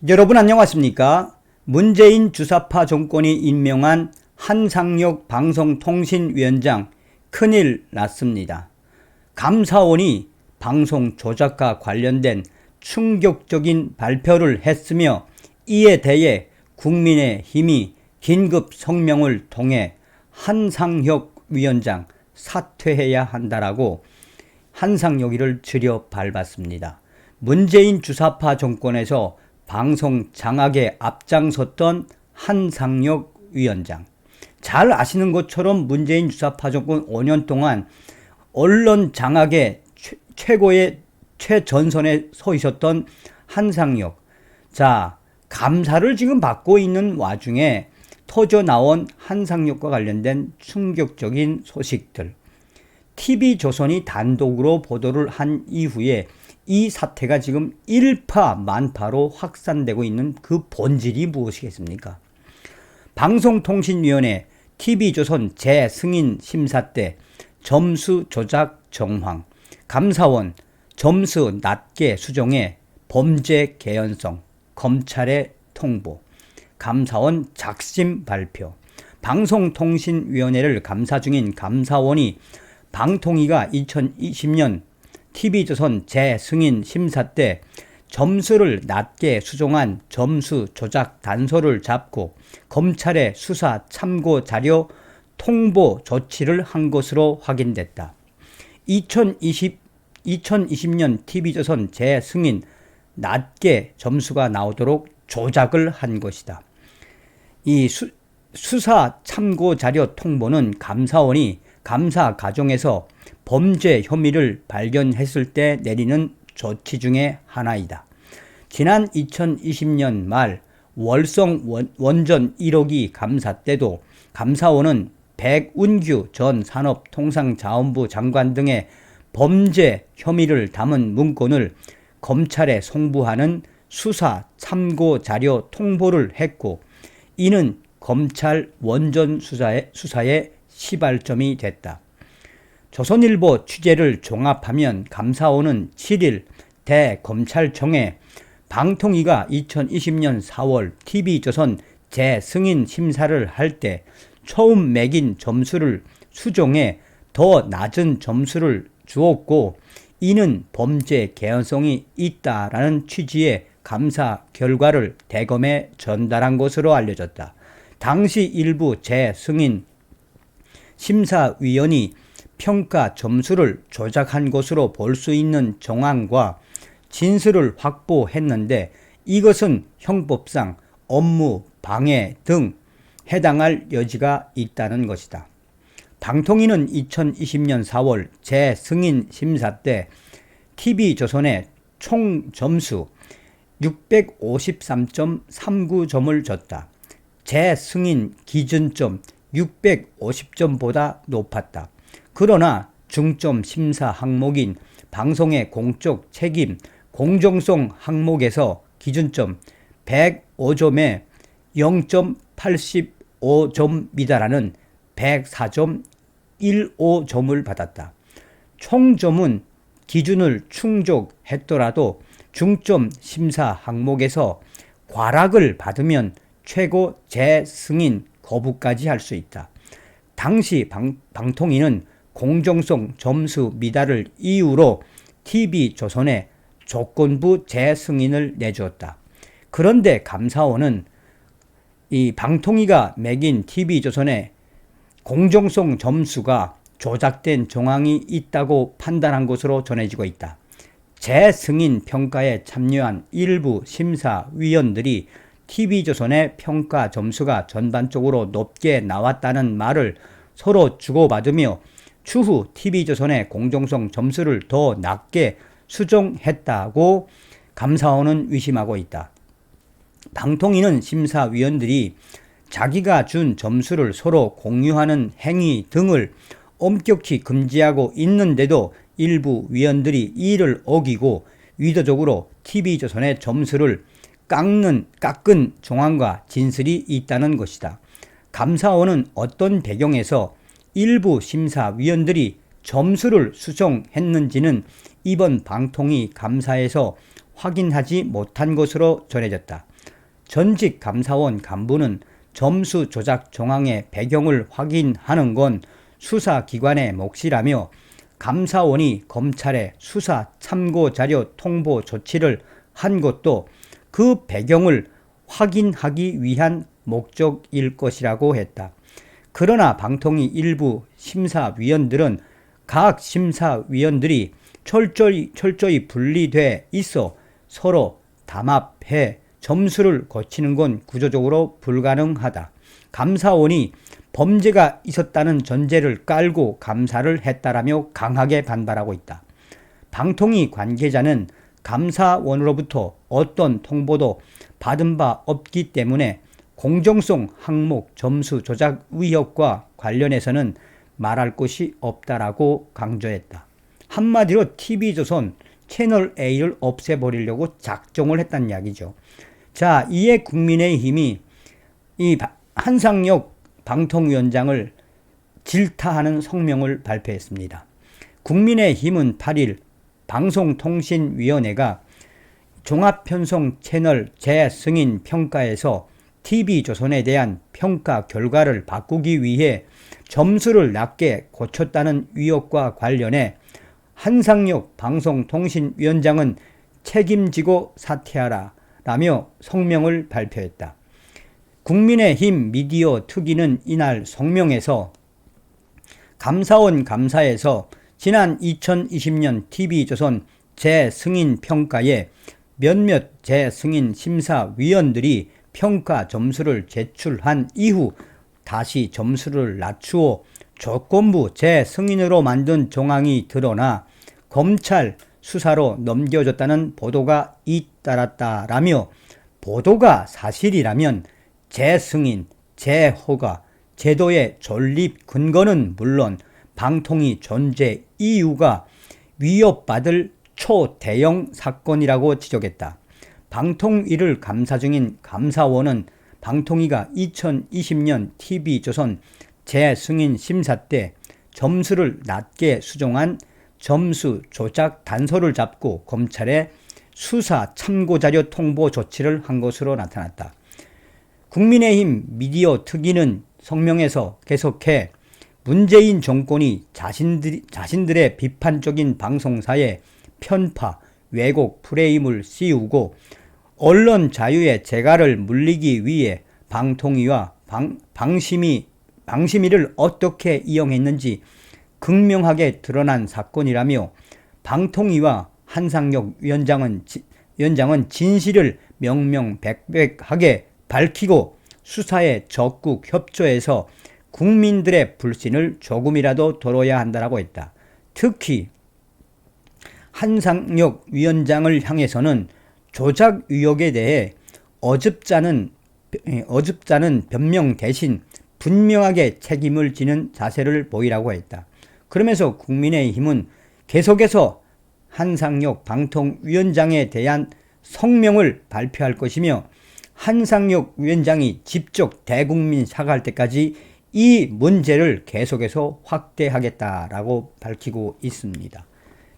여러분 안녕하십니까? 문재인 주사파 정권이 임명한 한상혁 방송통신위원장 큰일 났습니다. 감사원이 방송 조작과 관련된 충격적인 발표를 했으며 이에 대해 국민의힘이 긴급 성명을 통해 한상혁 위원장 사퇴해야 한다라고 한상혁이를 들여밟았습니다. 문재인 주사파 정권에서 방송 장악에 앞장섰던 한상혁 위원장. 잘 아시는 것처럼 문재인 주사파 정권 5년 동안 언론 장악의 최고의 최전선에 서 있었던 한상혁. 자, 감사를 지금 받고 있는 와중에 터져 나온 한상혁과 관련된 충격적인 소식들. TV조선이 단독으로 보도를 한 이후에 이 사태가 지금 일파만파로 확산되고 있는 그 본질이 무엇이겠습니까? 방송통신위원회 TV조선 재승인 심사 때 점수 조작 정황, 감사원 점수 낮게 수정해 범죄 개연성, 검찰에 통보, 감사원 작심 발표, 방송통신위원회를 감사 중인 감사원이 방통위가 2020년 TV조선 재승인 심사 때 점수를 낮게 수정한 점수 조작 단서를 잡고 검찰에 수사 참고 자료 통보 조치를 한 것으로 확인됐다. 2020년 TV조선 재승인 낮게 점수가 나오도록 조작을 한 것이다. 이 수사 참고 자료 통보는 감사원이 감사 과정에서 범죄 혐의를 발견했을 때 내리는 조치 중에 하나이다. 지난 2020년 말 월성 원전 1호기 감사 때도 감사원은 백운규 전 산업통상자원부 장관 등의 범죄 혐의를 담은 문건을 검찰에 송부하는 수사 참고 자료 통보를 했고, 이는 검찰 원전 수사의 시발점이 됐다. 조선일보 취재를 종합하면 감사원은 7일 대검찰청에 방통위가 2020년 4월 TV조선 재승인 심사를 할 때 처음 매긴 점수를 수정해 더 낮은 점수를 주었고, 이는 범죄 개연성이 있다라는 취지의 감사 결과를 대검에 전달한 것으로 알려졌다. 당시 일부 재승인 심사위원이 평가 점수를 조작한 것으로 볼 수 있는 정황과 진술을 확보했는데 이것은 형법상 업무 방해 등 해당할 여지가 있다는 것이다. 방통위는 2020년 4월 재승인 심사 때 TV조선에 총 점수 653.39점을 줬다. 재승인 기준점 650점보다 높았다. 그러나 중점 심사 항목인 방송의 공적 책임, 공정성 항목에서 기준점 105점에 0.85점 미달하는 104.15점을 받았다. 총점은 기준을 충족했더라도 중점 심사 항목에서 과락을 받으면 최고 재승인 거부까지 할 수 있다. 당시 방통위는 공정성 점수 미달을 이유로 TV조선에 조건부 재승인을 내주었다. 그런데 감사원은 이 방통위가 매긴 TV조선의 공정성 점수가 조작된 정황이 있다고 판단한 것으로 전해지고 있다. 재승인 평가에 참여한 일부 심사위원들이 TV조선의 평가 점수가 전반적으로 높게 나왔다는 말을 서로 주고받으며 추후 TV조선의 공정성 점수를 더 낮게 수정했다고 감사원은 의심하고 있다. 방통위는 심사위원들이 자기가 준 점수를 서로 공유하는 행위 등을 엄격히 금지하고 있는데도 일부 위원들이 이를 어기고 의도적으로 TV조선의 점수를 깎은 정황과 진술이 있다는 것이다. 감사원은 어떤 배경에서 일부 심사위원들이 점수를 수정했는지는 이번 방통위 감사에서 확인하지 못한 것으로 전해졌다. 전직 감사원 간부는 점수 조작 정황의 배경을 확인하는 건 수사기관의 몫이라며 감사원이 검찰에 수사 참고자료 통보 조치를 한 것도 그 배경을 확인하기 위한 목적일 것이라고 했다. 그러나 방통위 일부 심사위원들은 각 심사위원들이 철저히 분리돼 있어 서로 담합해 점수를 거치는 건 구조적으로 불가능하다. 감사원이 범죄가 있었다는 전제를 깔고 감사를 했다라며 강하게 반발하고 있다. 방통위 관계자는 감사원으로부터 어떤 통보도 받은 바 없기 때문에 공정성 항목 점수 조작 의혹과 관련해서는 말할 것이 없다라고 강조했다. 한마디로 TV조선 채널A를 없애버리려고 작정을 했다는 이야기죠. 자, 이에 국민의힘이 이 한상혁 방통위원장을 질타하는 성명을 발표했습니다. 국민의힘은 8일 방송통신위원회가 종합편성 채널 재승인 평가에서 TV조선에 대한 평가 결과를 바꾸기 위해 점수를 낮게 고쳤다는 의혹과 관련해 한상혁 방송통신위원장은 책임지고 사퇴하라 라며 성명을 발표했다. 국민의힘 미디어 특위는 이날 성명에서 감사원 감사에서 지난 2020년 TV조선 재승인 평가에 몇몇 재승인 심사위원들이 평가 점수를 제출한 이후 다시 점수를 낮추어 조건부 재승인으로 만든 정황이 드러나 검찰 수사로 넘겨졌다는 보도가 잇따랐다라며 보도가 사실이라면 재승인, 재허가, 제도의 존립 근거는 물론 방통위 존재 이유가 위협받을 초대형 사건이라고 지적했다. 방통위를 감사 중인 감사원은 방통위가 2020년 TV조선 재승인 심사 때 점수를 낮게 수정한 점수 조작 단서를 잡고 검찰에 수사 참고자료 통보 조치를 한 것으로 나타났다. 국민의힘 미디어 특위는 성명에서 계속해 문재인 정권이 자신들의 비판적인 방송사에 편파, 왜곡 프레임을 씌우고 언론 자유의 재갈을 물리기 위해 방통위와 방심위를 어떻게 이용했는지 극명하게 드러난 사건이라며 방통위와 한상혁 위원장은 진실을 명명백백하게 밝히고 수사에 적극 협조해서 국민들의 불신을 조금이라도 덜어야 한다고 했다. 특히 한상혁 위원장을 향해서는 조작 의혹에 대해 어줍잖은 변명 대신 분명하게 책임을 지는 자세를 보이라고 했다. 그러면서 국민의힘은 계속해서 한상혁 방통위원장에 대한 성명을 발표할 것이며 한상혁 위원장이 직접 대국민 사과할 때까지 이 문제를 계속해서 확대하겠다라고 밝히고 있습니다.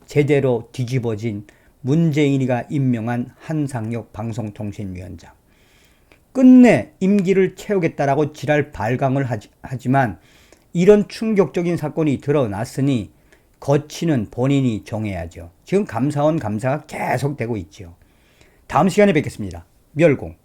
제대로 뒤집어진 문재인이가 임명한 한상혁 방송통신위원장. 끝내 임기를 채우겠다라고 지랄 발광을 하지만 이런 충격적인 사건이 드러났으니 거치는 본인이 정해야죠. 지금 감사원 감사가 계속되고 있죠. 다음 시간에 뵙겠습니다. 멸공.